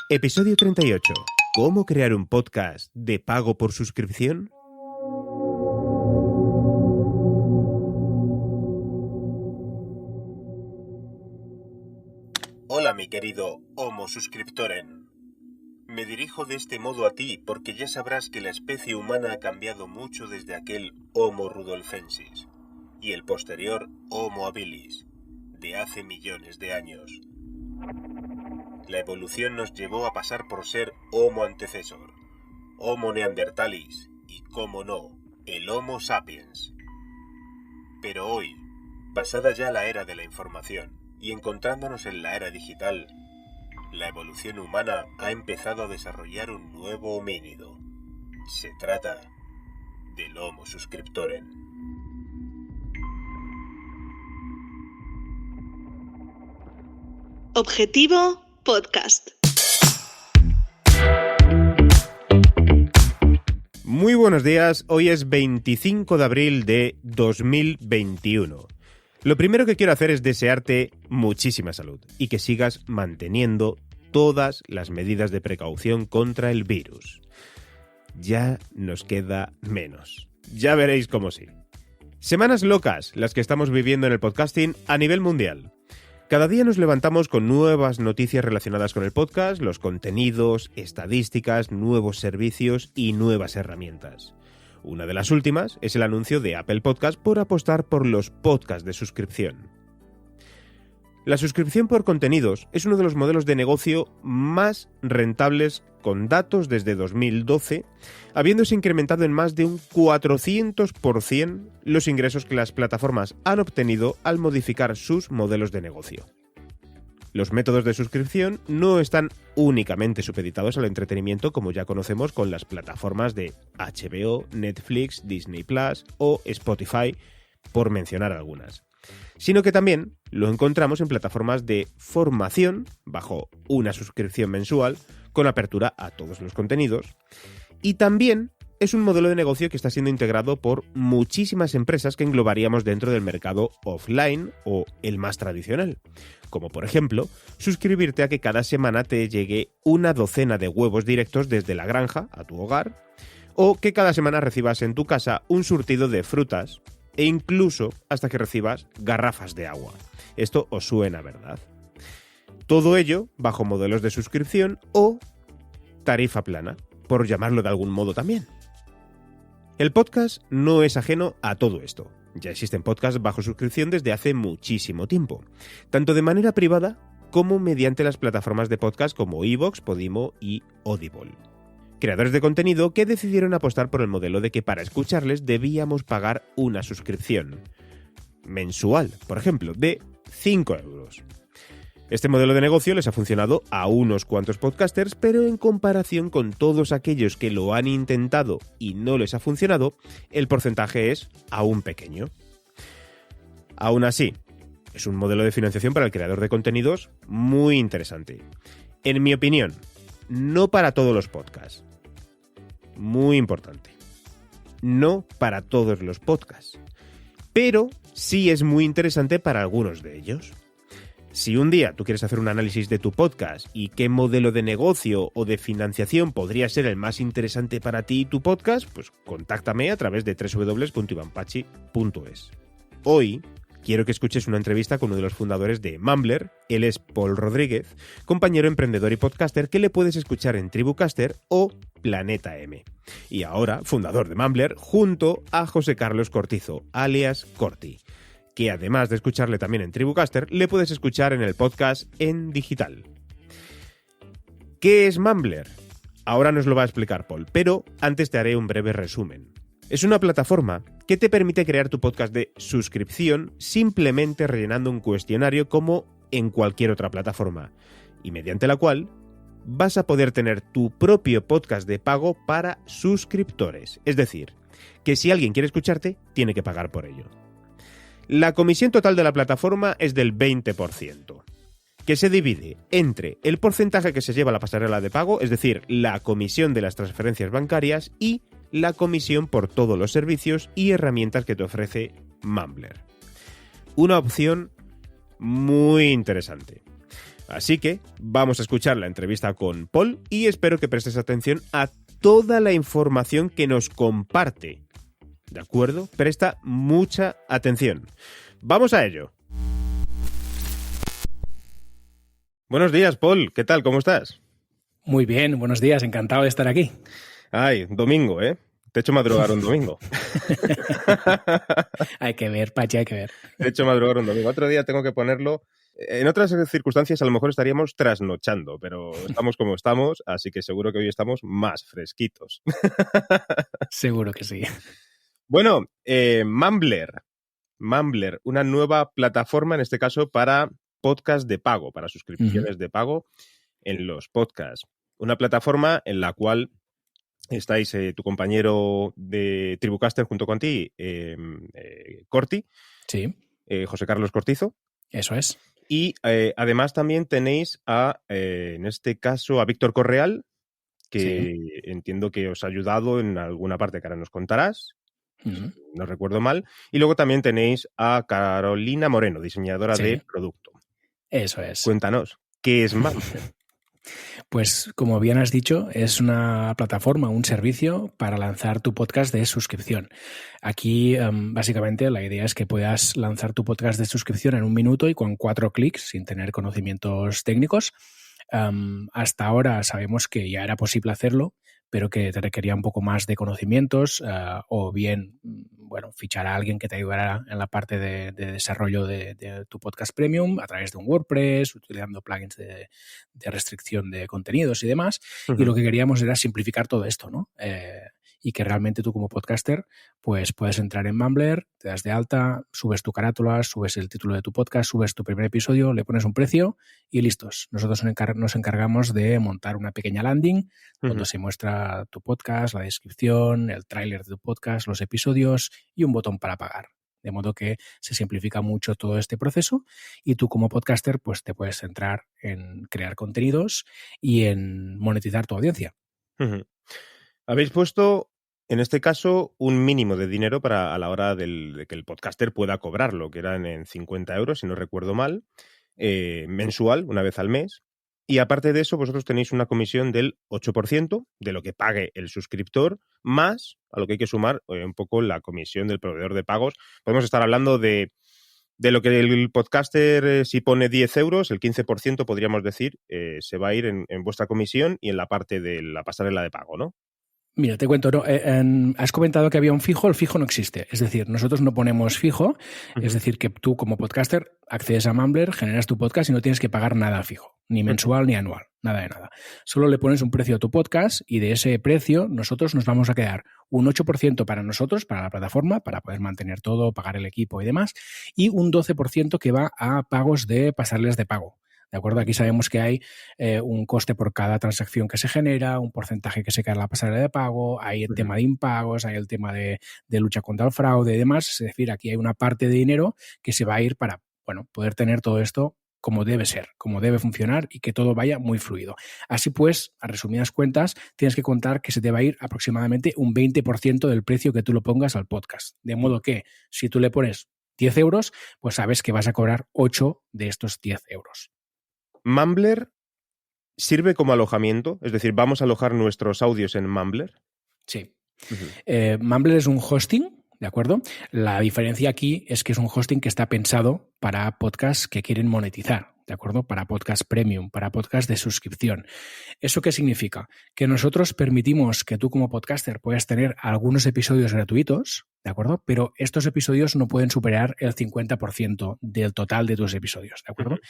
Episodio 38. ¿Cómo crear un podcast de pago por suscripción? Hola, mi querido Homo suscriptoren. Me dirijo de este modo a ti porque ya sabrás que la especie humana ha cambiado mucho desde aquel Homo rudolfensis y el posterior Homo habilis, de hace millones de años. La evolución nos llevó a pasar por ser Homo antecesor, Homo neanderthalis y, cómo no, el Homo sapiens. Pero hoy, pasada ya la era de la información y encontrándonos en la era digital, la evolución humana ha empezado a desarrollar un nuevo homínido. Se trata del Homo suscriptoren. Objetivo Podcast. Muy buenos días, hoy es 25 de abril de 2021. Lo primero que quiero hacer es desearte muchísima salud y que sigas manteniendo todas las medidas de precaución contra el virus. Ya nos queda menos. Ya veréis cómo sí. Semanas locas las que estamos viviendo en el podcasting a nivel mundial. Cada día nos levantamos con nuevas noticias relacionadas con el podcast, los contenidos, estadísticas, nuevos servicios y nuevas herramientas. Una de las últimas es el anuncio de Apple Podcast por apostar por los podcasts de suscripción. La suscripción por contenidos es uno de los modelos de negocio más rentables con datos desde 2012, habiéndose incrementado en más de un 400% los ingresos que las plataformas han obtenido al modificar sus modelos de negocio. Los métodos de suscripción no están únicamente supeditados al entretenimiento como ya conocemos con las plataformas de HBO, Netflix, Disney Plus o Spotify, por mencionar algunas, sino que también lo encontramos en plataformas de formación bajo una suscripción mensual con apertura a todos los contenidos, y también es un modelo de negocio que está siendo integrado por muchísimas empresas que englobaríamos dentro del mercado offline o el más tradicional, como por ejemplo suscribirte a que cada semana te llegue una docena de huevos directos desde la granja a tu hogar, o que cada semana recibas en tu casa un surtido de frutas e incluso hasta que recibas garrafas de agua. Esto os suena, ¿verdad? Todo ello bajo modelos de suscripción o tarifa plana, por llamarlo de algún modo también. El podcast no es ajeno a todo esto. Ya existen podcasts bajo suscripción desde hace muchísimo tiempo, tanto de manera privada como mediante las plataformas de podcast como iVoox, Podimo y Audible. Creadores de contenido que decidieron apostar por el modelo de que para escucharles debíamos pagar una suscripción mensual, por ejemplo, de 5 euros. Este modelo de negocio les ha funcionado a unos cuantos podcasters, pero en comparación con todos aquellos que lo han intentado y no les ha funcionado, el porcentaje es aún pequeño. Aún así, es un modelo de financiación para el creador de contenidos muy interesante. En mi opinión, no para todos los podcasts. Muy importante. No para todos los podcasts. Pero sí es muy interesante para algunos de ellos. Si un día tú quieres hacer un análisis de tu podcast y qué modelo de negocio o de financiación podría ser el más interesante para ti y tu podcast, pues contáctame a través de www.ivanpachi.es. Hoy quiero que escuches una entrevista con uno de los fundadores de Mumbler. Él es Paul Rodríguez, compañero emprendedor y podcaster que le puedes escuchar en Tribucaster o Planeta M. Y ahora fundador de Mumbler junto a José Carlos Cortizo, alias Corti, que además de escucharle también en Tribucaster, le puedes escuchar en el podcast en digital. ¿Qué es Mumbler? Ahora nos lo va a explicar Paul, pero antes te haré un breve resumen. Es una plataforma que te permite crear tu podcast de suscripción simplemente rellenando un cuestionario como en cualquier otra plataforma, y mediante la cual vas a poder tener tu propio podcast de pago para suscriptores. Es decir, que si alguien quiere escucharte, tiene que pagar por ello. La comisión total de la plataforma es del 20%, que se divide entre el porcentaje que se lleva a la pasarela de pago, es decir, la comisión de las transferencias bancarias y la comisión por todos los servicios y herramientas que te ofrece Mumbler. Una opción muy interesante. Así que vamos a escuchar la entrevista con Paul y espero que prestes atención a toda la información que nos comparte. ¿De acuerdo? Presta mucha atención. ¡Vamos a ello! Buenos días, Paul. ¿Qué tal? ¿Cómo estás? Muy bien, buenos días. Encantado de estar aquí. Ay, domingo, ¿eh? Te he hecho madrugar un domingo. Hay que ver, Pachi, hay que ver. Te he hecho madrugar un domingo. Otro día tengo que ponerlo. En otras circunstancias a lo mejor estaríamos trasnochando, pero estamos como estamos, así que seguro que hoy estamos más fresquitos. Seguro que sí. Bueno, Mumbler, una nueva plataforma, en este caso, para podcast de pago, para suscripciones de pago en los podcasts. Una plataforma en la cual estáis tu compañero de Tribucaster junto con ti, Corti, Sí. José Carlos Cortizo. Eso es. Y además también tenéis en este caso, a Víctor Correal, que entiendo que os ha ayudado en alguna parte que ahora nos contarás. No recuerdo mal. Y luego también tenéis a Carolina Moreno, diseñadora de producto. Eso es. Cuéntanos, ¿qué es Mumbler? Pues como bien has dicho, es una plataforma, un servicio para lanzar tu podcast de suscripción. Aquí básicamente la idea es que puedas lanzar tu podcast de suscripción en 1 minuto y con 4 clics sin tener conocimientos técnicos. Hasta ahora sabemos que ya era posible hacerlo, pero que te requería un poco más de conocimientos o bien, fichar a alguien que te ayudara en la parte de desarrollo de tu podcast premium a través de un WordPress, utilizando plugins de restricción de contenidos y demás. Y lo que queríamos era simplificar todo esto, ¿no? Y que realmente tú como podcaster pues puedes entrar en Mumbler, te das de alta, subes tu carátula, subes el título de tu podcast, subes tu primer episodio, le pones un precio y listos. Nosotros nos encargamos de montar una pequeña landing donde se muestra tu podcast, la descripción, el tráiler de tu podcast, los episodios y un botón para pagar. De modo que se simplifica mucho todo este proceso y tú como podcaster pues te puedes centrar en crear contenidos y en monetizar tu audiencia. Habéis puesto, en este caso, un mínimo de dinero para a la hora de que el podcaster pueda cobrarlo, que eran en 50 euros, si no recuerdo mal, mensual, una vez al mes. Y aparte de eso, vosotros tenéis una comisión del 8% de lo que pague el suscriptor, más a lo que hay que sumar un poco la comisión del proveedor de pagos. Podemos estar hablando de lo que el podcaster, si pone 10 euros, el 15% podríamos decir, se va a ir en vuestra comisión y en la parte de la pasarela de pago, ¿no? Mira, te cuento, has comentado que había un fijo, el fijo no existe. Es decir, nosotros no ponemos fijo, es decir, que tú como podcaster accedes a Mumbler, generas tu podcast y no tienes que pagar nada fijo, ni mensual ni anual, nada de nada. Solo le pones un precio a tu podcast y de ese precio nosotros nos vamos a quedar un 8% para nosotros, para la plataforma, para poder mantener todo, pagar el equipo y demás, y un 12% que va a pagos de pasarles de pago. ¿De acuerdo? Aquí sabemos que hay un coste por cada transacción que se genera, un porcentaje que se cae en la pasarela de pago, hay el tema de impagos, hay el tema de lucha contra el fraude y demás. Es decir, aquí hay una parte de dinero que se va a ir para poder tener todo esto como debe ser, como debe funcionar y que todo vaya muy fluido. Así pues, a resumidas cuentas, tienes que contar que se te va a ir aproximadamente un 20% del precio que tú lo pongas al podcast. De modo que si tú le pones 10 euros, pues sabes que vas a cobrar 8 de estos 10 euros. ¿Mumbler sirve como alojamiento? Es decir, ¿vamos a alojar nuestros audios en Mumbler? Sí. Mumbler es un hosting, ¿de acuerdo? La diferencia aquí es que es un hosting que está pensado para podcasts que quieren monetizar, ¿de acuerdo? Para podcast premium, para podcast de suscripción. ¿Eso qué significa? Que nosotros permitimos que tú como podcaster puedas tener algunos episodios gratuitos, ¿de acuerdo? Pero estos episodios no pueden superar el 50% del total de tus episodios, ¿de acuerdo?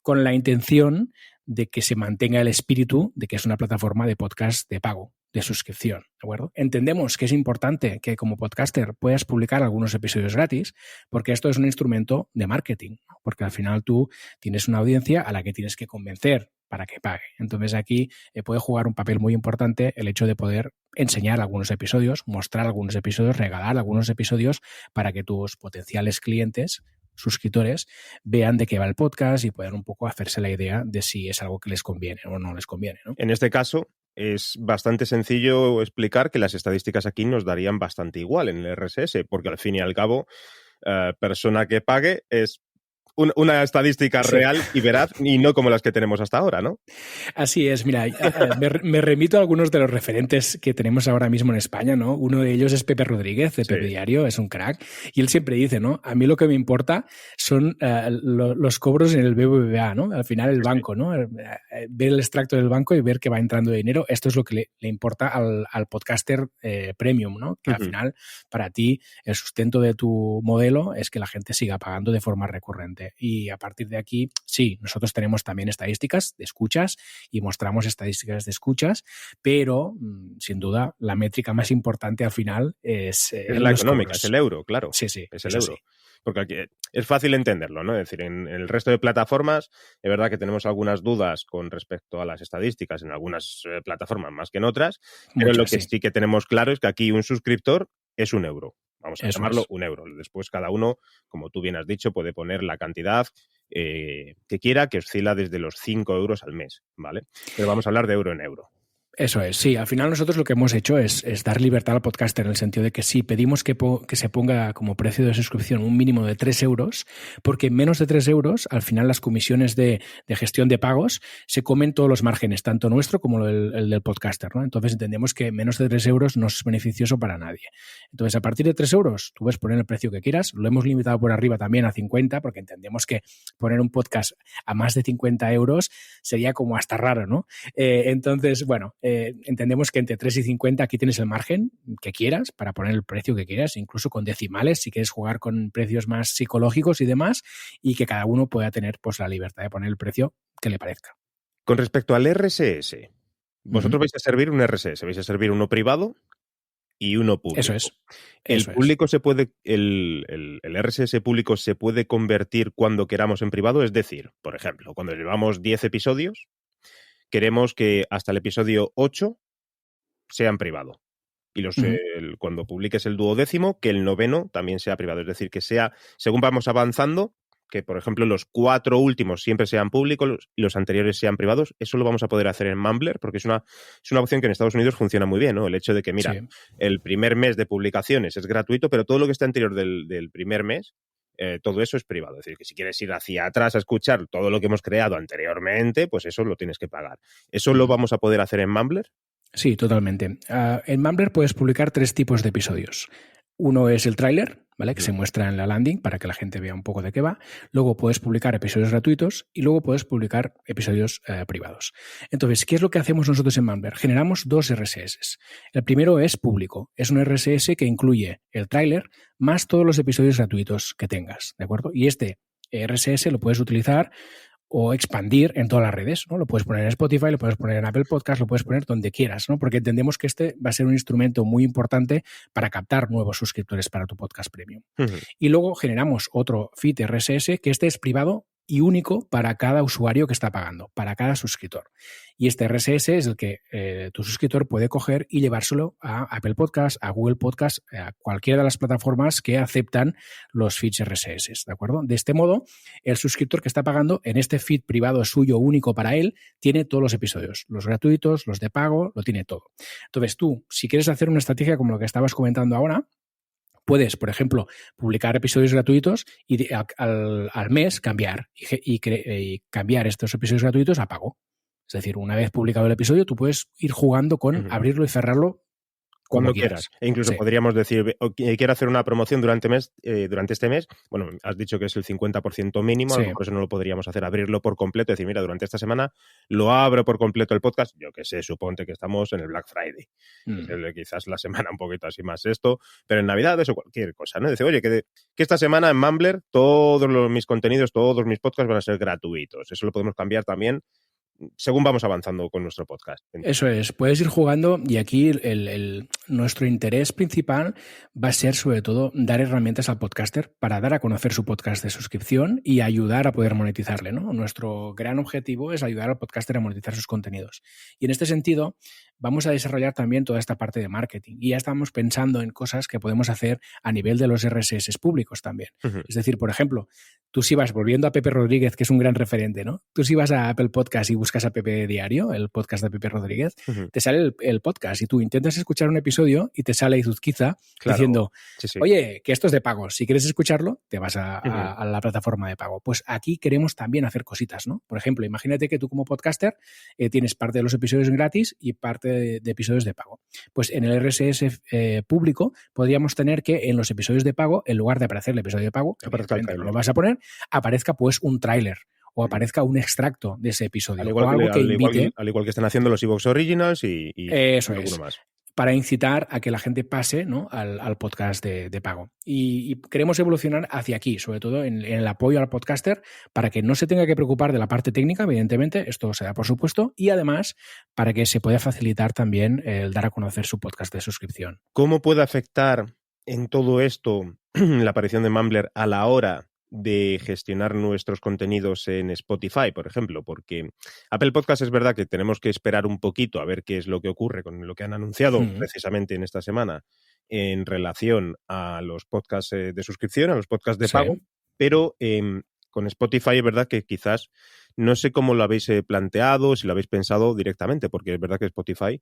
Con la intención de que se mantenga el espíritu de que es una plataforma de podcast de pago, de suscripción, ¿de acuerdo? Entendemos que es importante que como podcaster puedas publicar algunos episodios gratis porque esto es un instrumento de marketing, ¿no? Porque al final tú tienes una audiencia a la que tienes que convencer para que pague. Entonces aquí puede jugar un papel muy importante el hecho de poder enseñar algunos episodios, mostrar algunos episodios, regalar algunos episodios para que tus potenciales clientes, suscriptores, vean de qué va el podcast y puedan un poco hacerse la idea de si es algo que les conviene o no les conviene, ¿no? En este caso, es bastante sencillo explicar que las estadísticas aquí nos darían bastante igual en el RSS, porque al fin y al cabo, persona que pague es una estadística real y veraz y no como las que tenemos hasta ahora, ¿no? Así es, mira, me remito a algunos de los referentes que tenemos ahora mismo en España, ¿no? Uno de ellos es Pepe Rodríguez, de Pepe Diario, es un crack, y él siempre dice, ¿no? A mí lo que me importa son los cobros en el BBVA, ¿no? Al final el banco, ¿no? Ver el extracto del banco y ver que va entrando dinero, esto es lo que le importa al podcaster premium, ¿no? Que al final, para ti, el sustento de tu modelo es que la gente siga pagando de forma recurrente. Y a partir de aquí, sí, nosotros tenemos también estadísticas de escuchas y mostramos estadísticas de escuchas, pero sin duda la métrica más importante al final es la económica, cobros. Es el euro, claro. Sí, sí. Es el euro. Sí. Porque aquí es fácil entenderlo, ¿no? Es decir, en el resto de plataformas, es verdad que tenemos algunas dudas con respecto a las estadísticas en algunas plataformas más que en otras, pero lo que sí que tenemos claro es que aquí un suscriptor es €1. Vamos a llamarlo €1. Después cada uno, como tú bien has dicho, puede poner la cantidad que quiera, que oscila desde los €5 al mes, ¿vale? Pero vamos a hablar de euro en euro. Eso es, sí. Al final nosotros lo que hemos hecho es dar libertad al podcaster en el sentido de que sí, pedimos que se ponga como precio de suscripción un mínimo de €3, porque menos de €3, al final las comisiones de gestión de pagos se comen todos los márgenes, tanto nuestro como el del podcaster, ¿no? Entonces entendemos que menos de €3 no es beneficioso para nadie. Entonces, a partir de €3, tú puedes poner el precio que quieras. Lo hemos limitado por arriba también a 50, porque entendemos que poner un podcast a más de €50 sería como hasta raro, ¿no? Entonces, bueno, entendemos que entre 3 y 50 aquí tienes el margen que quieras para poner el precio que quieras, incluso con decimales si quieres jugar con precios más psicológicos y demás, y que cada uno pueda tener pues la libertad de poner el precio que le parezca. Con respecto al RSS, vosotros vais a servir un RSS, vais a servir uno privado y uno público. Eso es. El público se puede, el RSS público se puede convertir cuando queramos en privado, es decir, por ejemplo, cuando llevamos 10 episodios, queremos que hasta el episodio 8 sea en privado. Y cuando publiques el 12º, que el 9º también sea privado. Es decir, que sea, según vamos avanzando, que por ejemplo los 4 últimos siempre sean públicos y los anteriores sean privados. Eso lo vamos a poder hacer en Mumbler, porque es una opción que en Estados Unidos funciona muy bien, ¿no? El hecho de que, mira, el primer mes de publicaciones es gratuito, pero todo lo que está anterior del primer mes, todo eso es privado. Es decir, que si quieres ir hacia atrás a escuchar todo lo que hemos creado anteriormente, pues eso lo tienes que pagar. ¿Eso lo vamos a poder hacer en Mumbler? Sí, totalmente. En Mumbler puedes publicar 3 tipos de episodios. Uno es el tráiler, ¿vale? Que se muestra en la landing para que la gente vea un poco de qué va. Luego puedes publicar episodios gratuitos y luego puedes publicar episodios privados. Entonces, ¿qué es lo que hacemos nosotros en Mumbler? Generamos 2 RSS. El primero es público. Es un RSS que incluye el tráiler más todos los episodios gratuitos que tengas, ¿de acuerdo? Y este RSS lo puedes utilizar o expandir en todas las redes, ¿no? Lo puedes poner en Spotify, lo puedes poner en Apple Podcast, lo puedes poner donde quieras, ¿no? Porque entendemos que este va a ser un instrumento muy importante para captar nuevos suscriptores para tu podcast premium. Y luego generamos otro feed RSS, que este es privado y único para cada usuario que está pagando, para cada suscriptor. Y este RSS es el que tu suscriptor puede coger y llevárselo a Apple Podcast, a Google Podcast, a cualquiera de las plataformas que aceptan los feeds RSS, ¿de acuerdo? De este modo, el suscriptor que está pagando en este feed privado suyo único para él, tiene todos los episodios, los gratuitos, los de pago, lo tiene todo. Entonces tú, si quieres hacer una estrategia como lo que estabas comentando ahora, puedes, por ejemplo, publicar episodios gratuitos y al mes cambiar y cambiar estos episodios gratuitos a pago. Es decir, una vez publicado el episodio, tú puedes ir jugando con abrirlo y cerrarlo cuando quieras. E incluso podríamos decir, quiero hacer una promoción durante este mes. Bueno, has dicho que es el 50% mínimo, a lo mejor eso no lo podríamos hacer, abrirlo por completo, decir, mira, durante esta semana lo abro por completo el podcast. Yo que sé, suponte que estamos en el Black Friday. Quizás la semana un poquito así más esto, pero en Navidades o cualquier cosa, ¿no? Dice, oye, que esta semana en Mumbler todos mis contenidos, todos mis podcasts van a ser gratuitos. Eso lo podemos cambiar también según vamos avanzando con nuestro podcast. Eso es, puedes ir jugando y aquí nuestro interés principal va a ser sobre todo dar herramientas al podcaster para dar a conocer su podcast de suscripción y ayudar a poder monetizarle, ¿no? Nuestro gran objetivo es ayudar al podcaster a monetizar sus contenidos. Y en este sentido vamos a desarrollar también toda esta parte de marketing. Y ya estamos pensando en cosas que podemos hacer a nivel de los RSS públicos también. Es decir, por ejemplo, tú si vas, volviendo a Pepe Rodríguez, que es un gran referente, ¿no? Tú si vas a Apple Podcast y buscas a Pepe Diario, el podcast de Pepe Rodríguez, te sale el podcast y tú intentas escuchar un episodio y te sale Izuzquiza diciendo, oye, que esto es de pago. Si quieres escucharlo, te vas a la plataforma de pago. Pues aquí queremos también hacer cositas, ¿no? Por ejemplo, imagínate que tú como podcaster tienes parte de los episodios gratis y parte de episodios de pago. Pues en el RSS público podríamos tener que en los episodios de pago, en lugar de aparecer el episodio de pago, que no lo vas a poner, aparezca pues un tráiler o aparezca un extracto de ese episodio. Al igual que están haciendo los iVoox Originals y eso alguno es. más. Para incitar a que la gente pase, ¿no?, al podcast de pago. Y queremos evolucionar hacia aquí, sobre todo en el apoyo al podcaster, para que no se tenga que preocupar de la parte técnica, evidentemente, esto se da por supuesto, y además para que se pueda facilitar también el dar a conocer su podcast de suscripción. ¿Cómo puede afectar en todo esto la aparición de Mumbler a la hora de gestionar nuestros contenidos en Spotify, por ejemplo? Porque Apple Podcast es verdad que tenemos que esperar un poquito a ver qué es lo que ocurre con lo que han anunciado precisamente en esta semana en relación a los podcasts de suscripción, a los podcasts de pago, pero con Spotify es verdad que quizás no sé cómo lo habéis planteado, si lo habéis pensado directamente, porque es verdad que Spotify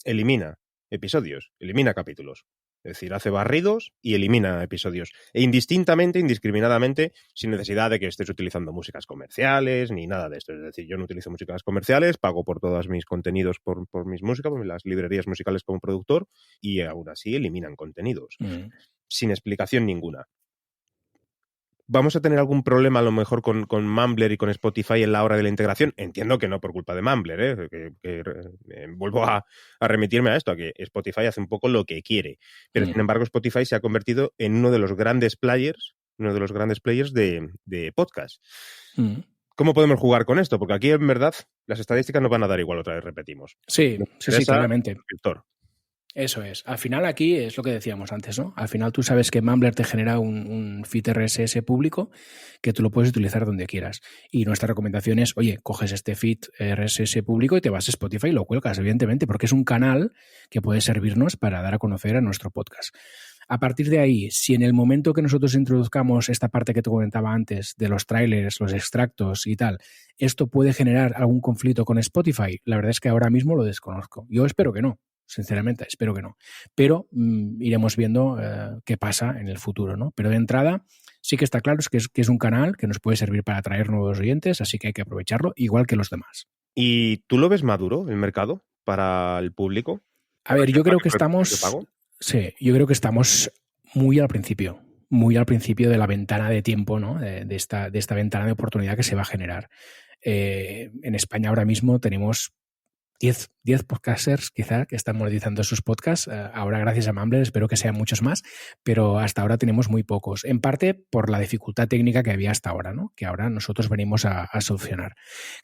elimina episodios, elimina capítulos. Es decir, hace barridos y elimina episodios. E indistintamente, indiscriminadamente, sin necesidad de que estés utilizando músicas comerciales ni nada de esto. Es decir, yo no utilizo músicas comerciales, pago por todos mis contenidos por mis músicas, por las librerías musicales como productor, y aún así eliminan contenidos. Sin explicación ninguna. ¿Vamos a tener algún problema a lo mejor con Mumbler y con Spotify en la hora de la integración? Entiendo que no por culpa de Mumbler, vuelvo a remitirme a esto, a que Spotify hace un poco lo que quiere. Pero sin embargo Spotify se ha convertido en uno de los grandes players de podcast. ¿Cómo podemos jugar con esto? Porque aquí en verdad las estadísticas nos van a dar igual, otra vez repetimos. Sí, claramente. Suscriptor. Eso es. Al final aquí es lo que decíamos antes, ¿no? Al final tú sabes que Mumbler te genera un feed RSS público que tú lo puedes utilizar donde quieras. Y nuestra recomendación es, oye, coges este feed RSS público y te vas a Spotify y lo cuelgas, evidentemente, porque es un canal que puede servirnos para dar a conocer a nuestro podcast. A partir de ahí, si en el momento que nosotros introduzcamos esta parte que te comentaba antes de los trailers, los extractos y tal, esto puede generar algún conflicto con Spotify, la verdad es que ahora mismo lo desconozco. Yo espero que no. Sinceramente, espero que no. Pero iremos viendo qué pasa en el futuro, ¿no? Pero de entrada sí que está claro que es un canal que nos puede servir para atraer nuevos oyentes, así que hay que aprovecharlo, igual que los demás. ¿Y tú lo ves maduro, el mercado, para el público? A ver, yo creo que estamos... Sí, yo creo que estamos muy al principio de la ventana de tiempo, ¿no? De esta ventana de oportunidad que se va a generar. En España ahora mismo tenemos 10 podcasters quizá que están monetizando sus podcasts. Ahora gracias a Mumbler espero que sean muchos más, pero hasta ahora tenemos muy pocos. En parte por la dificultad técnica que había hasta ahora, ¿no? Que ahora nosotros venimos a solucionar.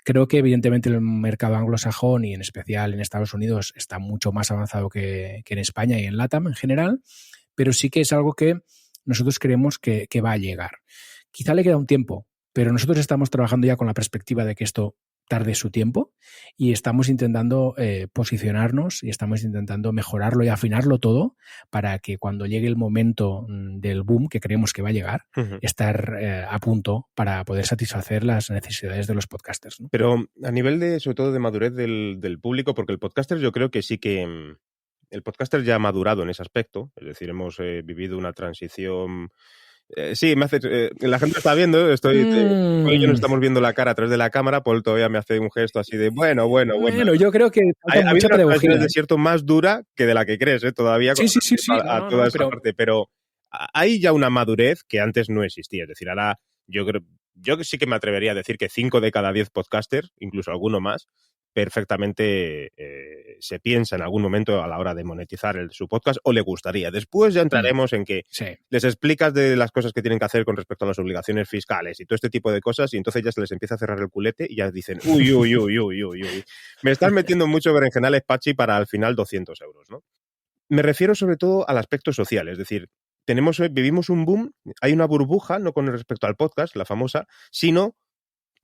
Creo que evidentemente el mercado anglosajón y en especial en Estados Unidos está mucho más avanzado que en España y en LATAM en general, pero sí que es algo que nosotros creemos que va a llegar. Quizá le queda un tiempo, pero nosotros estamos trabajando ya con la perspectiva de que esto tarde su tiempo y estamos intentando posicionarnos y estamos intentando mejorarlo y afinarlo todo para que cuando llegue el momento del boom que creemos que va a llegar, estar a punto para poder satisfacer las necesidades de los podcasters, ¿no? Pero a nivel sobre todo de madurez del público, porque el podcaster yo creo que sí que el podcaster ya ha madurado en ese aspecto, es decir, hemos vivido una transición... sí, me hace. La gente está viendo, Paul y yo nos estamos viendo la cara a través de la cámara. Paul todavía me hace un gesto así de bueno. Bueno, yo creo que hay mucha pedagogía del desierto más dura que de la que crees, todavía sí. Toda esa parte. Pero hay ya una madurez que antes no existía. Es decir, ahora yo sí que me atrevería a decir que 5 de cada 10 podcasters, incluso alguno más, perfectamente se piensa en algún momento a la hora de monetizar su podcast o le gustaría. Después ya entraremos en que les explicas de las cosas que tienen que hacer con respecto a las obligaciones fiscales y todo este tipo de cosas y entonces ya se les empieza a cerrar el culete y ya dicen uy. Me estás metiendo mucho berenjenales, Pachi, para al final 200 euros, ¿no? Me refiero sobre todo al aspecto social, es decir, vivimos un boom, hay una burbuja, no con respecto al podcast, la famosa, sino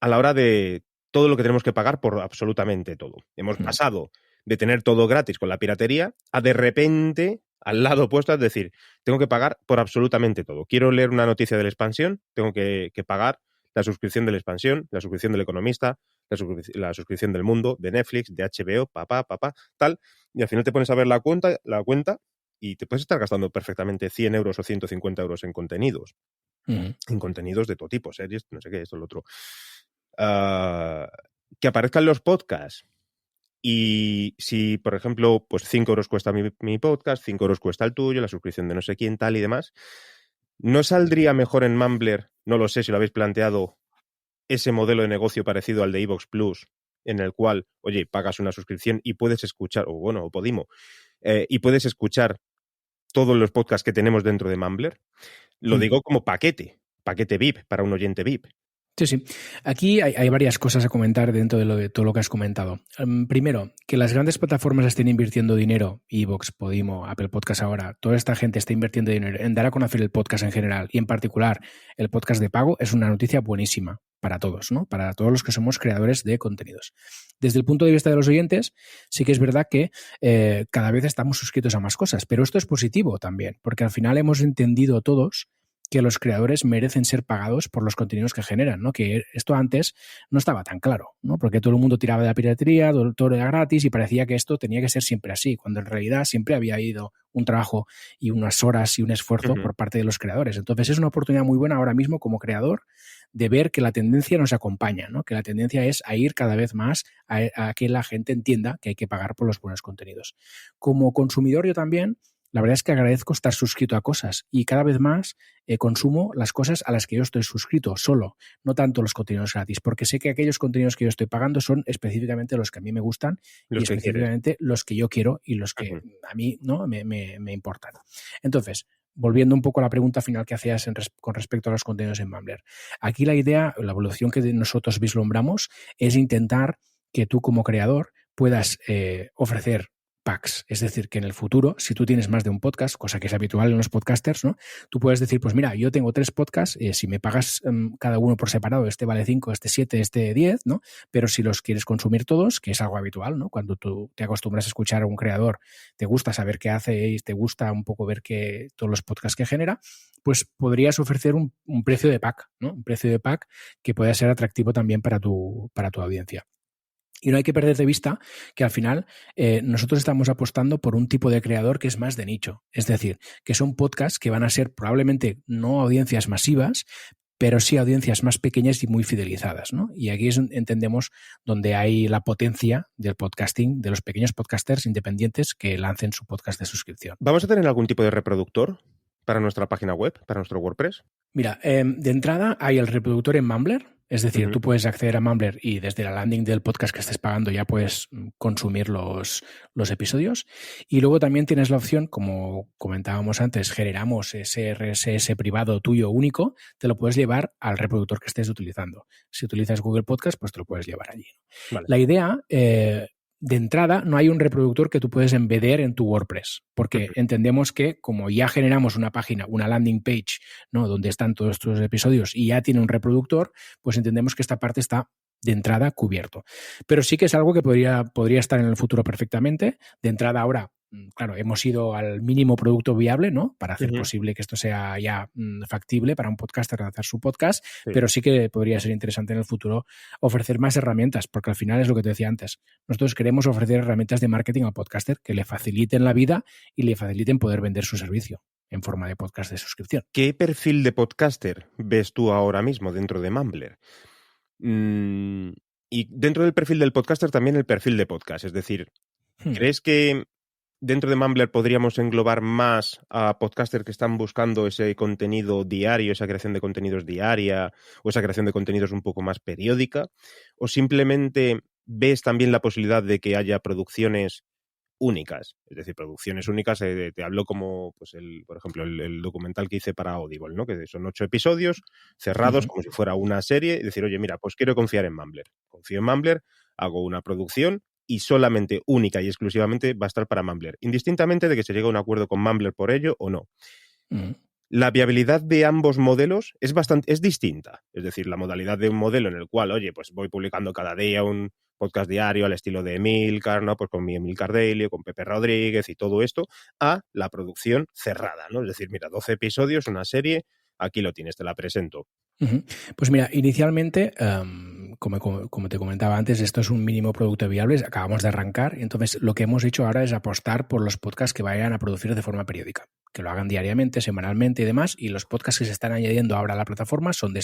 a la hora de todo lo que tenemos que pagar por absolutamente todo. Hemos pasado de tener todo gratis con la piratería a de repente, al lado opuesto, es decir, tengo que pagar por absolutamente todo. Quiero leer una noticia de la expansión, tengo que pagar la suscripción de la expansión, la suscripción del Economista, la suscripción del Mundo, de Netflix, de HBO, tal, y al final te pones a ver la cuenta y te puedes estar gastando perfectamente 100 euros o 150 euros en contenidos. En contenidos de todo tipo, series, no sé qué, esto, lo otro. Que aparezcan los podcasts. Y si, por ejemplo, pues 5 euros cuesta mi podcast, 5 euros cuesta el tuyo, la suscripción de no sé quién, tal y demás, ¿no saldría mejor en Mumbler, no lo sé si lo habéis planteado, ese modelo de negocio parecido al de iVoox Plus, en el cual, oye, pagas una suscripción y puedes escuchar, o Podimo, y puedes escuchar todos los podcasts que tenemos dentro de Mumbler? Lo digo como paquete VIP para un oyente VIP. Sí. Aquí hay varias cosas a comentar dentro de todo lo que has comentado. Primero, que las grandes plataformas estén invirtiendo dinero, iVoox, Podimo, Apple Podcast ahora, toda esta gente está invirtiendo dinero en dar a conocer el podcast en general y en particular el podcast de pago, es una noticia buenísima para todos, ¿no? Para todos los que somos creadores de contenidos. Desde el punto de vista de los oyentes, sí que es verdad que cada vez estamos suscritos a más cosas, pero esto es positivo también, porque al final hemos entendido todos que los creadores merecen ser pagados por los contenidos que generan, ¿no? Que esto antes no estaba tan claro, ¿no? Porque todo el mundo tiraba de la piratería, todo era gratis y parecía que esto tenía que ser siempre así, cuando en realidad siempre había habido un trabajo y unas horas y un esfuerzo por parte de los creadores. Entonces es una oportunidad muy buena ahora mismo como creador de ver que la tendencia nos acompaña, ¿no? Que la tendencia es a ir cada vez más a que la gente entienda que hay que pagar por los buenos contenidos. Como consumidor yo también, la verdad es que agradezco estar suscrito a cosas y cada vez más consumo las cosas a las que yo estoy suscrito solo, no tanto los contenidos gratis, porque sé que aquellos contenidos que yo estoy pagando son específicamente los que a mí me gustan y específicamente los que yo quiero y los que a mí no me importan. Entonces, volviendo un poco a la pregunta final que hacías con respecto a los contenidos en Mumbler. Aquí la idea, la evolución que nosotros vislumbramos es intentar que tú como creador puedas ofrecer packs. Es decir, que en el futuro, si tú tienes más de un podcast, cosa que es habitual en los podcasters, ¿no? Tú puedes decir, pues mira, yo tengo 3 podcasts, si me pagas cada uno por separado, este vale 5, este 7, este 10, ¿no? Pero si los quieres consumir todos, que es algo habitual, ¿no? Cuando tú te acostumbras a escuchar a un creador, te gusta saber qué hace y te gusta un poco ver todos los podcasts que genera, pues podrías ofrecer un precio de pack, ¿no? Un precio de pack que pueda ser atractivo también para tu audiencia. Y no hay que perder de vista que al final nosotros estamos apostando por un tipo de creador que es más de nicho. Es decir, que son podcasts que van a ser probablemente no audiencias masivas, pero sí audiencias más pequeñas y muy fidelizadas, ¿no? Y aquí entendemos donde hay la potencia del podcasting, de los pequeños podcasters independientes que lancen su podcast de suscripción. ¿Vamos a tener algún tipo de reproductor para nuestra página web, para nuestro WordPress? Mira, de entrada hay el reproductor en Mumbler. Es decir, tú puedes acceder a Mumbler y desde la landing del podcast que estés pagando ya puedes consumir los episodios. Y luego también tienes la opción, como comentábamos antes, generamos ese RSS privado tuyo único, te lo puedes llevar al reproductor que estés utilizando. Si utilizas Google Podcast, pues te lo puedes llevar allí. Vale. La idea... de entrada, no hay un reproductor que tú puedes embeder en tu WordPress, porque entendemos que como ya generamos una página, una landing page, ¿no? Donde están todos estos episodios y ya tiene un reproductor, pues entendemos que esta parte está de entrada cubierto. Pero sí que es algo que podría estar en el futuro perfectamente. De entrada ahora, claro, hemos ido al mínimo producto viable, ¿no? Para hacer posible que esto sea ya factible para un podcaster hacer su podcast, pero sí que podría ser interesante en el futuro ofrecer más herramientas, porque al final es lo que te decía antes. Nosotros queremos ofrecer herramientas de marketing al podcaster que le faciliten la vida y le faciliten poder vender su servicio en forma de podcast de suscripción. ¿Qué perfil de podcaster ves tú ahora mismo dentro de Mumbler? Y dentro del perfil del podcaster también el perfil de podcast, es decir, ¿crees que dentro de Mumbler podríamos englobar más a podcasters que están buscando ese contenido diario, esa creación de contenidos diaria o esa creación de contenidos un poco más periódica? ¿O simplemente ves también la posibilidad de que haya producciones únicas? Es decir, producciones únicas, te hablo como, pues por ejemplo, el documental que hice para Audible, ¿no? Que son 8 episodios cerrados como si fuera una serie y decir, oye, mira, pues quiero confiar en Mumbler. Confío en Mumbler, hago una producción y solamente, única y exclusivamente va a estar para Mumbler, indistintamente de que se llegue a un acuerdo con Mumbler por ello o no. La viabilidad de ambos modelos es distinta. Es decir, la modalidad de un modelo en el cual, oye, pues voy publicando cada día un podcast diario al estilo de Emilcar, ¿no? Pues con mi Emilcar Daily, con Pepe Rodríguez y todo esto, a la producción cerrada, ¿no? Es decir, mira, 12 episodios, una serie, aquí lo tienes, te la presento. Pues mira, inicialmente, como te comentaba antes, esto es un mínimo producto viable, acabamos de arrancar, y entonces lo que hemos hecho ahora es apostar por los podcasts que vayan a producir de forma periódica, que lo hagan diariamente, semanalmente y demás, y los podcasts que se están añadiendo ahora a la plataforma son de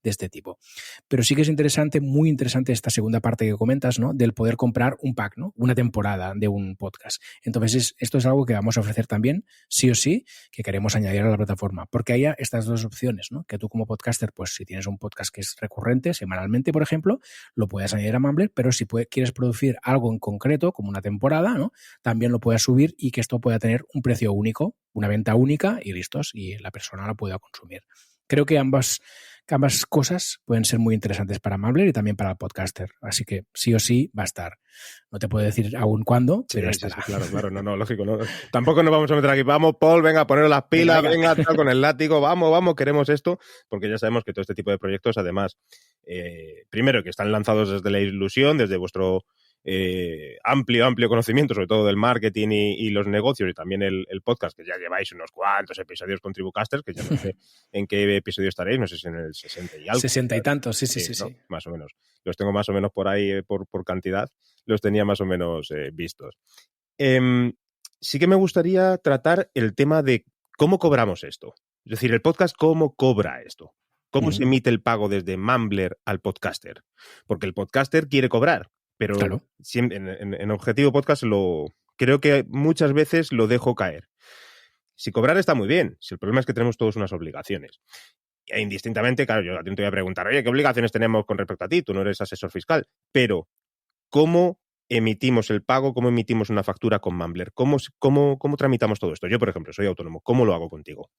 este tipo. Pero sí que es interesante, muy interesante esta segunda parte que comentas, ¿no? Del poder comprar un pack, ¿no? Una temporada de un podcast. Entonces, esto es algo que vamos a ofrecer también, sí o sí, que queremos añadir a la plataforma, porque haya estas dos opciones, ¿no? Que tú como podcaster, pues si tienes un podcast que es recurrente, semanalmente, por ejemplo, lo puedes añadir a Mumbler, pero si quieres producir algo en concreto, como una temporada, ¿no? También lo puedes subir y que esto pueda tener un precio único, una venta única y listos, y la persona la pueda consumir. Creo que ambas cosas pueden ser muy interesantes para Mumbler y también para el podcaster, así que sí o sí va a estar. No te puedo decir aún cuándo, pero estará. Sí, claro, no, lógico. No. Tampoco nos vamos a meter aquí, vamos, Paul, venga, a poner las pilas, venga con el látigo, vamos, queremos esto, porque ya sabemos que todo este tipo de proyectos, además, primero que están lanzados desde la ilusión, desde vuestro amplio conocimiento, sobre todo del marketing y los negocios, y también el podcast, que ya lleváis unos cuantos episodios con Tribucasters, que ya no sé en qué episodio estaréis, no sé si en el 60 y algo. 60 y tantos, sí. ¿no? Más o menos. Los tengo más o menos por ahí, por cantidad, los tenía más o menos vistos. Sí que me gustaría tratar el tema de cómo cobramos esto. Es decir, el podcast, ¿cómo cobra esto? ¿Cómo se emite el pago desde Mumbler al podcaster? Porque el podcaster quiere cobrar, pero claro. en Objetivo Podcast creo que muchas veces lo dejo caer. Si cobrar está muy bien, si el problema es que tenemos todos unas obligaciones. E indistintamente, claro, yo a ti te voy a preguntar, oye, ¿qué obligaciones tenemos con respecto a ti? Tú no eres asesor fiscal, pero ¿cómo emitimos el pago? ¿Cómo emitimos una factura con Mumbler? ¿Cómo tramitamos todo esto? Yo, por ejemplo, soy autónomo. ¿Cómo lo hago contigo?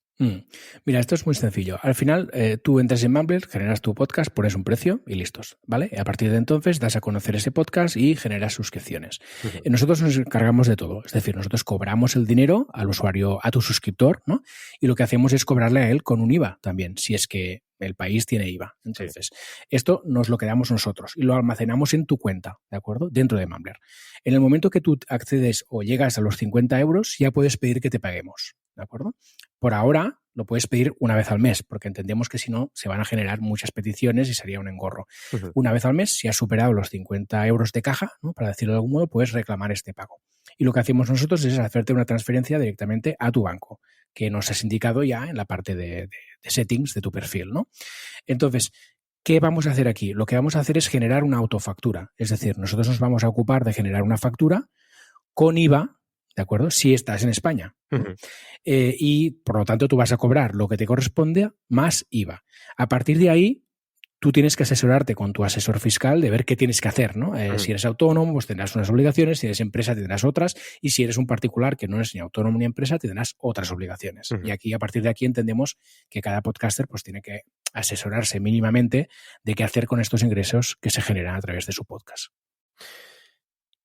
Mira, esto es muy sencillo. Al final, tú entras en Mumbler, generas tu podcast, pones un precio y listos, ¿vale? Y a partir de entonces das a conocer ese podcast y generas suscripciones. Uh-huh. Nosotros nos encargamos de todo. Es decir, nosotros cobramos el dinero al usuario, a tu suscriptor, ¿no? Y lo que hacemos es cobrarle a él con un IVA también, si es que el país tiene IVA. Entonces, esto nos lo quedamos nosotros y lo almacenamos en tu cuenta, ¿de acuerdo? Dentro de Mumbler. En el momento que tú accedes o llegas a los 50 euros, ya puedes pedir que te paguemos, ¿de acuerdo? Por ahora lo puedes pedir una vez al mes, porque entendemos que si no se van a generar muchas peticiones y sería un engorro. Uh-huh. Una vez al mes, si has superado los 50 euros de caja, ¿no? Para decirlo de algún modo, puedes reclamar este pago. Y lo que hacemos nosotros es hacerte una transferencia directamente a tu banco, que nos has indicado ya en la parte de settings de tu perfil, ¿no? Entonces, ¿qué vamos a hacer aquí? Lo que vamos a hacer es generar una autofactura. Es decir, nosotros nos vamos a ocupar de generar una factura con IVA, ¿de acuerdo? Si estás en España. Uh-huh. Y, por lo tanto, tú vas a cobrar lo que te corresponde más IVA. A partir de ahí, tú tienes que asesorarte con tu asesor fiscal de ver qué tienes que hacer, ¿no? Uh-huh. Si eres autónomo, pues tendrás unas obligaciones, si eres empresa tendrás otras, y si eres un particular que no eres ni autónomo ni empresa, tendrás otras obligaciones. Uh-huh. Y aquí, a partir de aquí, entendemos que cada podcaster pues tiene que asesorarse mínimamente de qué hacer con estos ingresos que se generan a través de su podcast.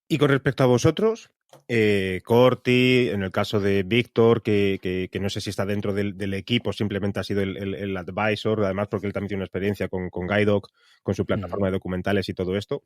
Y con respecto a vosotros, Corti, en el caso de Víctor, que no sé si está dentro del equipo, simplemente ha sido el advisor, además porque él también tiene una experiencia con GuideDoc, con su plataforma de documentales y todo esto.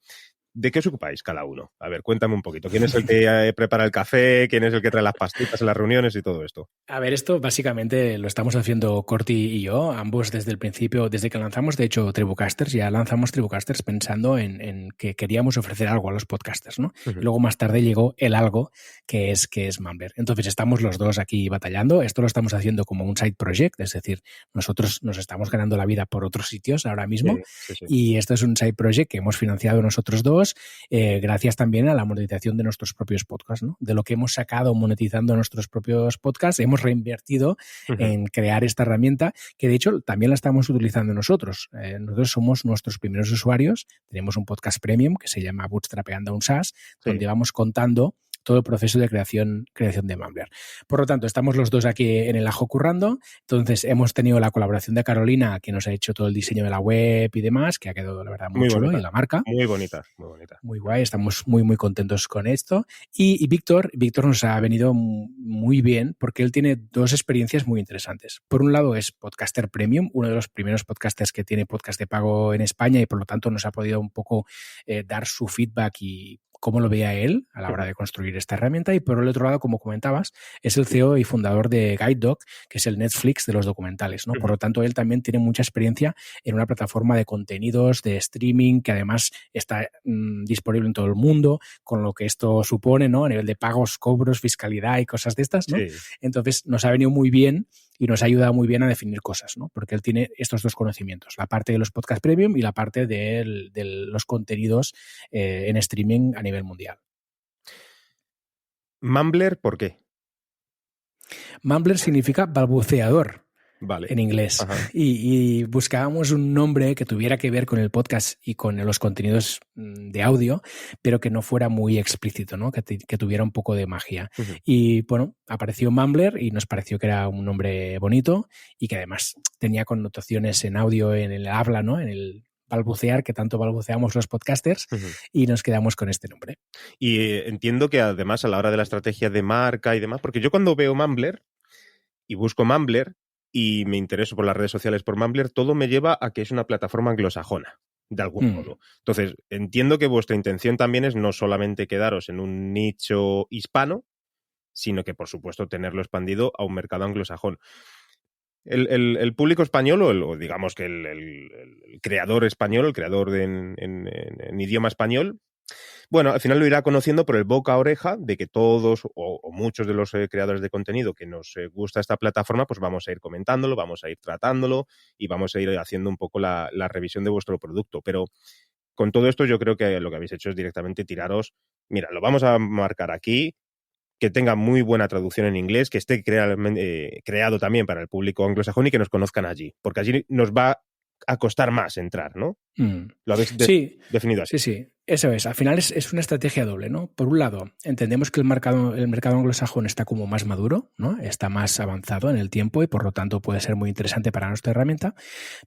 ¿De qué os ocupáis cada uno? A ver, cuéntame un poquito. ¿Quién es el que prepara el café? ¿Quién es el que trae las pastitas en las reuniones y todo esto? A ver, esto básicamente lo estamos haciendo Corti y yo, ambos desde el principio, desde que lanzamos, de hecho, Tribucasters, ya lanzamos Tribucasters pensando en que queríamos ofrecer algo a los podcasters, ¿no? Uh-huh. Y luego más tarde llegó el algo que es Mumbler. Entonces estamos los dos aquí batallando. Esto lo estamos haciendo como un side project, es decir, nosotros nos estamos ganando la vida por otros sitios ahora mismo. Sí. Y esto es un side project que hemos financiado nosotros dos, gracias también a la monetización de nuestros propios podcasts, ¿no? De lo que hemos sacado monetizando nuestros propios podcasts, hemos reinvertido uh-huh. en crear esta herramienta que de hecho también la estamos utilizando nosotros. Nosotros somos nuestros primeros usuarios, tenemos un podcast premium que se llama Bootstrapeando un SaaS, donde vamos contando todo el proceso de creación de Mumbler. Por lo tanto, estamos los dos aquí en el ajo currando. Entonces, hemos tenido la colaboración de Carolina, que nos ha hecho todo el diseño de la web y demás, que ha quedado, la verdad, muy chulo, y la marca. Muy bonita, muy bonita. Muy guay, estamos muy, muy contentos con esto. Y Víctor nos ha venido muy bien porque él tiene dos experiencias muy interesantes. Por un lado es Podcaster Premium, uno de los primeros podcasters que tiene podcast de pago en España, y por lo tanto nos ha podido un poco dar su feedback y cómo lo veía él a la hora de construir esta herramienta. Y por el otro lado, como comentabas, es el CEO y fundador de GuideDoc, que es el Netflix de los documentales, ¿no? Por lo tanto, él también tiene mucha experiencia en una plataforma de contenidos, de streaming, que además está disponible en todo el mundo, con lo que esto supone, ¿no? A nivel de pagos, cobros, fiscalidad y cosas de estas, ¿no? Sí. Entonces, nos ha venido muy bien y nos ha ayudado muy bien a definir cosas, ¿no? Porque él tiene estos dos conocimientos, la parte de los podcast premium y la parte de los contenidos en streaming a nivel mundial. Mumbler, ¿por qué? Mumbler significa balbuceador. Vale. En inglés. Y buscábamos un nombre que tuviera que ver con el podcast y con los contenidos de audio, pero que no fuera muy explícito, ¿no? Que tuviera un poco de magia. Y bueno, apareció Mumbler y nos pareció que era un nombre bonito y que además tenía connotaciones en audio, en el habla, ¿no? En el balbucear, que tanto balbuceamos los podcasters, y nos quedamos con este nombre. Y entiendo que además a la hora de la estrategia de marca y demás, porque yo cuando veo Mumbler y busco Mumbler y me intereso por las redes sociales por Mumbler, todo me lleva a que es una plataforma anglosajona, de algún modo. Entonces, entiendo que vuestra intención también es no solamente quedaros en un nicho hispano, sino que, por supuesto, tenerlo expandido a un mercado anglosajón. El público español, o digamos que el creador español, el creador en idioma español, bueno, al final lo irá conociendo por el boca a oreja de que todos o muchos de los creadores de contenido que nos gusta esta plataforma, pues vamos a ir comentándolo, vamos a ir tratándolo y vamos a ir haciendo un poco la revisión de vuestro producto. Pero con todo esto yo creo que lo que habéis hecho es directamente tiraros, mira, lo vamos a marcar aquí, que tenga muy buena traducción en inglés, que esté creado también para el público anglosajón y que nos conozcan allí, porque allí nos va a costar más entrar, ¿no? Lo habéis definido así. Sí. Eso es, al final es una estrategia doble, ¿no? Por un lado, entendemos que el mercado anglosajón está como más maduro, ¿no? Está más avanzado en el tiempo y por lo tanto puede ser muy interesante para nuestra herramienta,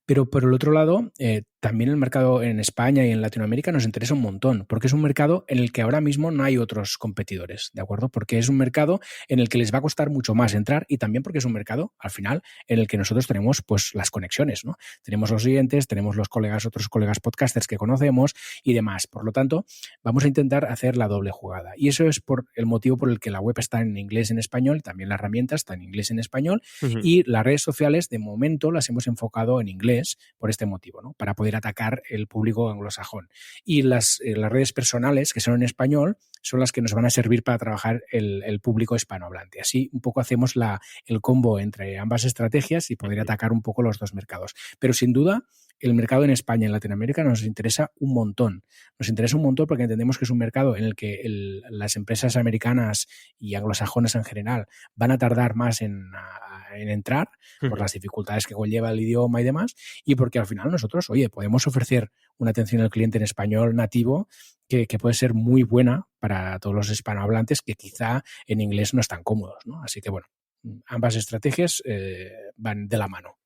pero por el otro lado, también el mercado en España y en Latinoamérica nos interesa un montón, porque es un mercado en el que ahora mismo no hay otros competidores, ¿de acuerdo? Porque es un mercado en el que les va a costar mucho más entrar y también porque es un mercado, al final, en el que nosotros tenemos pues las conexiones, ¿no? Tenemos los oyentes, tenemos los otros colegas podcasters que conocemos y demás. Por lo tanto, vamos a intentar hacer la doble jugada. Y eso es por el motivo por el que la web está en inglés y en español, también la herramienta está en inglés y en español, y las redes sociales, de momento, las hemos enfocado en inglés por este motivo, ¿no? Para poder atacar el público anglosajón. Y las redes personales, que son en español, son las que nos van a servir para trabajar el público hispanohablante. Así, un poco hacemos el combo entre ambas estrategias y poder atacar un poco los dos mercados. Pero, sin duda, el mercado en España y en Latinoamérica nos interesa un montón. Nos interesa un montón porque entendemos que es un mercado en el que las empresas americanas y anglosajonas en general van a tardar más en entrar por las dificultades que conlleva el idioma y demás, y porque al final nosotros, podemos ofrecer una atención al cliente en español nativo que puede ser muy buena para todos los hispanohablantes que quizá en inglés no están cómodos, ¿no? Así que, bueno, ambas estrategias van de la mano.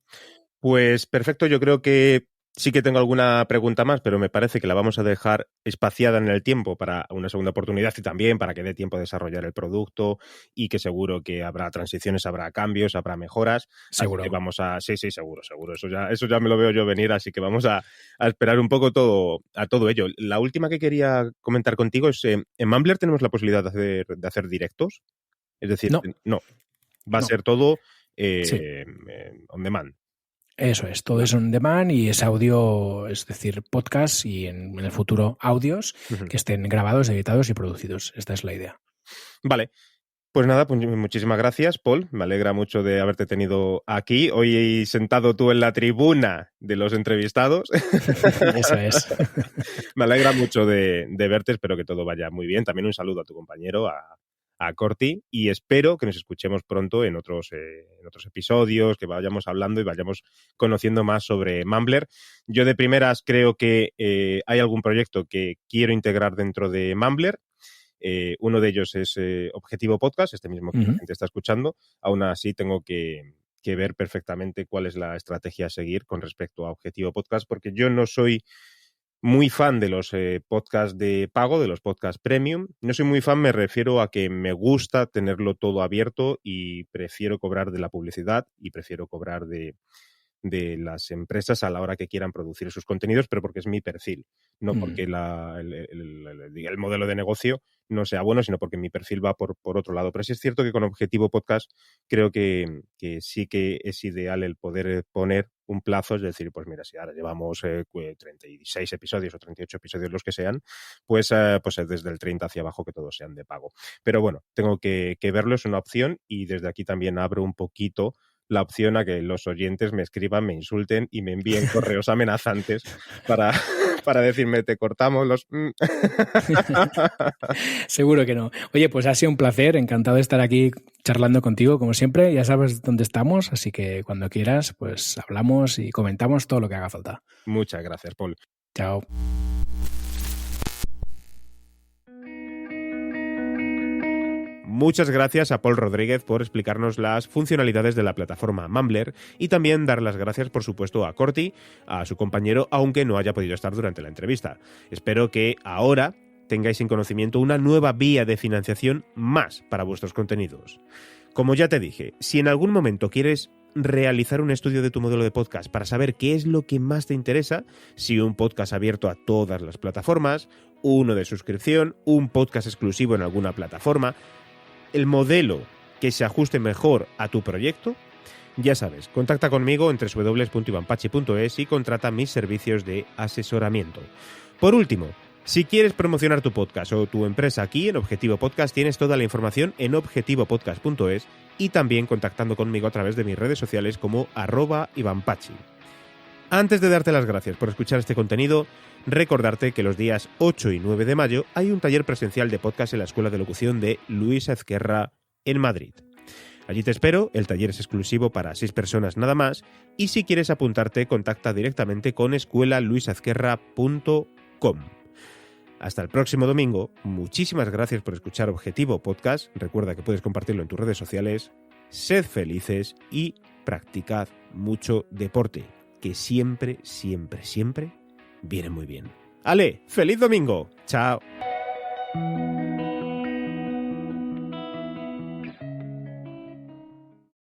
Pues perfecto, yo creo que sí que tengo alguna pregunta más, pero me parece que la vamos a dejar espaciada en el tiempo para una segunda oportunidad y también para que dé tiempo a desarrollar el producto y que seguro que habrá transiciones, habrá cambios, habrá mejoras. Seguro. Sí, seguro. Eso ya me lo veo yo venir, así que vamos a esperar un poco a todo ello. La última que quería comentar contigo es, ¿en Mumbler tenemos la posibilidad de hacer directos? Es decir, no. Va a ser todo on demand. Eso es, todo es on demand y es audio, es decir, podcast y en el futuro audios que estén grabados, editados y producidos. Esta es la idea. Vale. Pues nada, pues muchísimas gracias, Paul. Me alegra mucho de haberte tenido aquí. Hoy sentado tú en la tribuna de los entrevistados. Eso es. Me alegra mucho de verte. Espero que todo vaya muy bien. También un saludo a tu compañero, a Corti, y espero que nos escuchemos pronto en otros episodios, que vayamos hablando y vayamos conociendo más sobre Mumbler. Yo de primeras creo que hay algún proyecto que quiero integrar dentro de Mumbler. Uno de ellos es Objetivo Podcast, este mismo que la gente está escuchando. Aún así tengo que ver perfectamente cuál es la estrategia a seguir con respecto a Objetivo Podcast, porque yo no soy muy fan de los podcasts de pago, de los podcasts premium. No soy muy fan, me refiero a que me gusta tenerlo todo abierto y prefiero cobrar de la publicidad y prefiero cobrar de las empresas a la hora que quieran producir sus contenidos, pero porque es mi perfil, no porque el modelo de negocio no sea bueno, sino porque mi perfil va por otro lado. Pero sí es cierto que con Objetivo Podcast creo que sí que es ideal el poder poner un plazo, es decir, pues mira, si ahora llevamos 36 episodios o 38 episodios los que sean, pues desde el 30 hacia abajo que todos sean de pago. Pero bueno, tengo que verlo, es una opción, y desde aquí también abro un poquito la opción a que los oyentes me escriban, me insulten y me envíen correos amenazantes para decirme, te cortamos los... Seguro que no. Oye, pues ha sido un placer, encantado de estar aquí charlando contigo, como siempre. Ya sabes dónde estamos, así que cuando quieras, pues hablamos y comentamos todo lo que haga falta. Muchas gracias, Paul. Chao. Muchas gracias a Paul Rodríguez por explicarnos las funcionalidades de la plataforma Mumbler, y también dar las gracias, por supuesto, a Corti, a su compañero, aunque no haya podido estar durante la entrevista. Espero que ahora tengáis en conocimiento una nueva vía de financiación más para vuestros contenidos. Como ya te dije, si en algún momento quieres realizar un estudio de tu modelo de podcast para saber qué es lo que más te interesa, si un podcast abierto a todas las plataformas, uno de suscripción, un podcast exclusivo en alguna plataforma, el modelo que se ajuste mejor a tu proyecto, ya sabes, contacta conmigo en www.ivanpachi.es y contrata mis servicios de asesoramiento. Por último, si quieres promocionar tu podcast o tu empresa aquí en Objetivo Podcast, tienes toda la información en objetivopodcast.es y también contactando conmigo a través de mis redes sociales como @ivanpachi. Antes de darte las gracias por escuchar este contenido, recordarte que los días 8 y 9 de mayo hay un taller presencial de podcast en la Escuela de Locución de Luis Ezquerra en Madrid. Allí te espero, el taller es exclusivo para 6 personas nada más, y si quieres apuntarte, contacta directamente con escuelaluisezquerra.com. Hasta el próximo domingo, muchísimas gracias por escuchar Objetivo Podcast, recuerda que puedes compartirlo en tus redes sociales, sed felices y practicad mucho deporte, que siempre, siempre, siempre viene muy bien. ¡Ale! ¡Feliz domingo! ¡Chao!